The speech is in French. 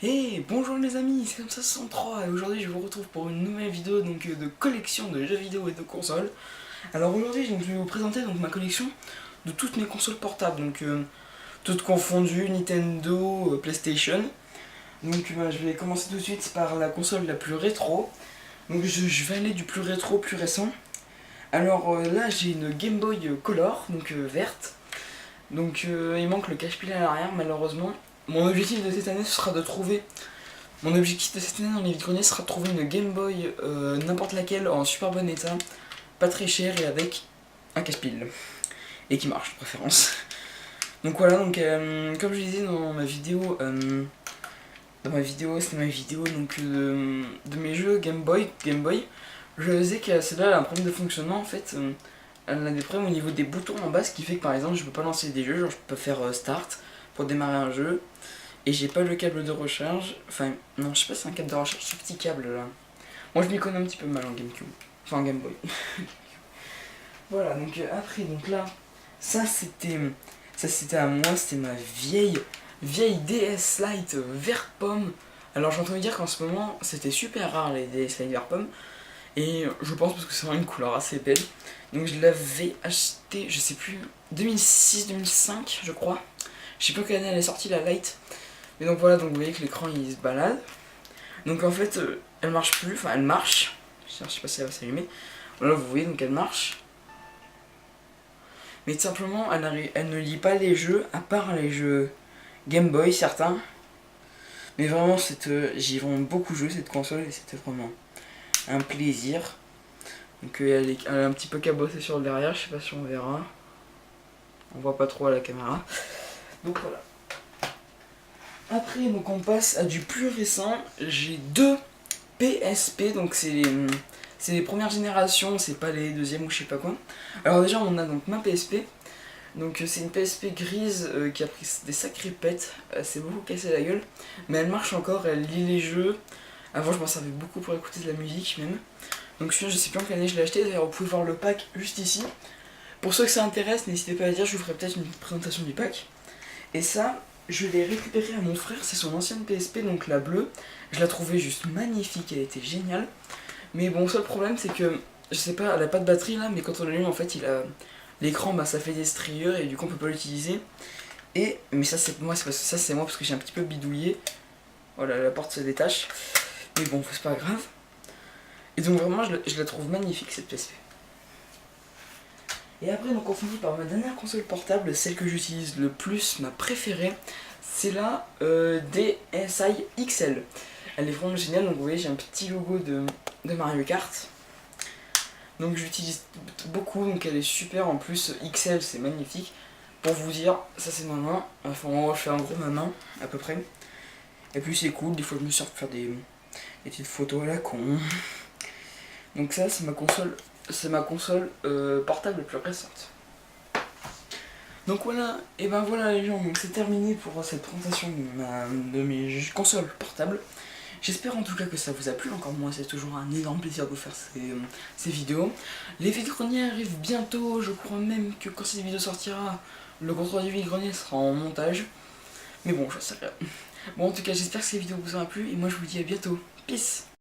Hey, bonjour les amis, c'est comme ça 103 et aujourd'hui je vous retrouve pour une nouvelle vidéo de collection de jeux vidéo et de consoles. Alors aujourd'hui je vais vous présenter ma collection de toutes mes consoles portables, toutes confondues, Nintendo, PlayStation. Je vais commencer tout de suite par la console la plus rétro. Je vais aller du plus rétro au plus récent. Alors là j'ai une Game Boy Color, verte. Il manque le cache-pile à l'arrière malheureusement. Mon objectif de cette année dans les vides-greniers sera de trouver une Game Boy n'importe laquelle en super bon état, pas très cher et avec un cache-pile. Et qui marche de préférence. Comme je disais c'était ma vidéo de mes jeux Game Boy. Je disais que celle-là elle a un problème de fonctionnement en fait. Elle a des problèmes au niveau des boutons en bas, ce qui fait que par exemple je peux pas lancer des jeux, genre je peux pas faire start pour démarrer un jeu. Et j'ai pas le câble de recharge. Enfin, non, je sais pas si c'est un câble de recharge, ce petit câble là. Moi je m'y connais un petit peu mal en GameCube. Enfin en Game Boy. Voilà, après, là, ça c'était à moi, c'était ma vieille DS Lite vert pomme. Alors j'ai entendu dire qu'en ce moment c'était super rare les DS Lite vert pomme. Et je pense parce que c'est vraiment une couleur assez belle. Donc je l'avais acheté, je sais plus, 2006-2005 je crois. Je sais pas quelle année elle est sortie la Lite. Mais donc voilà, vous voyez que l'écran il se balade. Donc en fait, elle marche plus, enfin elle marche. Je sais pas si elle va s'allumer. Voilà, vous voyez, donc elle marche. Mais tout simplement, elle ne lit pas les jeux, à part les jeux Game Boy, certains. Mais vraiment, j'y ai vraiment beaucoup joué cette console et c'était vraiment un plaisir. Elle a un petit peu cabossé sur le derrière, je sais pas si on verra. On voit pas trop à la caméra. Donc voilà. Après, on passe à du plus récent. J'ai deux PSP, c'est les premières générations, c'est pas les deuxièmes ou je sais pas quoi. Alors déjà, on a donc ma PSP. C'est une PSP grise qui a pris des sacrées pètes. Elle s'est beaucoup cassé la gueule, mais elle marche encore, elle lit les jeux. Avant, je m'en servais beaucoup pour écouter de la musique même. Donc celui-là, je sais plus en quelle année je l'ai acheté. D'ailleurs, vous pouvez voir le pack juste ici. Pour ceux que ça intéresse, n'hésitez pas à dire, je vous ferai peut-être une présentation du pack. Et ça, je l'ai récupéré à mon frère, c'est son ancienne PSP, donc la bleue. Je la trouvais juste magnifique, elle était géniale. Mais bon, seul problème, c'est que, je sais pas, elle a pas de batterie là, mais quand on l'allume, en fait, l'écran, ça fait des striures et du coup, on peut pas l'utiliser. Mais ça, c'est moi, c'est moi parce que j'ai un petit peu bidouillé. Voilà, la porte se détache. Mais bon, c'est pas grave. Et donc, vraiment, je la trouve magnifique cette PSP. Et après, on finit par ma dernière console portable, celle que j'utilise le plus, ma préférée, c'est la DSi XL. Elle est vraiment géniale, donc vous voyez, j'ai un petit logo de Mario Kart. Donc j'utilise beaucoup, donc elle est super, en plus XL c'est magnifique. Pour vous dire, ça c'est ma main, enfin je fais un gros ma main, à peu près. Et puis c'est cool, des fois je me sers pour faire des petites photos à la con. Donc ça c'est ma console portable la plus récente. Donc voilà, et ben voilà les gens, donc c'est terminé pour cette présentation de mes consoles portables. J'espère en tout cas que ça vous a plu, encore moi c'est toujours un énorme plaisir de vous faire ces vidéos. Les vides-greniers arrivent bientôt, je crois même que quand cette vidéo sortira, le contrôle du vide-grenier sera en montage. Mais bon, je sais rien. Bon en tout cas j'espère que cette vidéo vous aura plu et moi je vous dis à bientôt. Peace.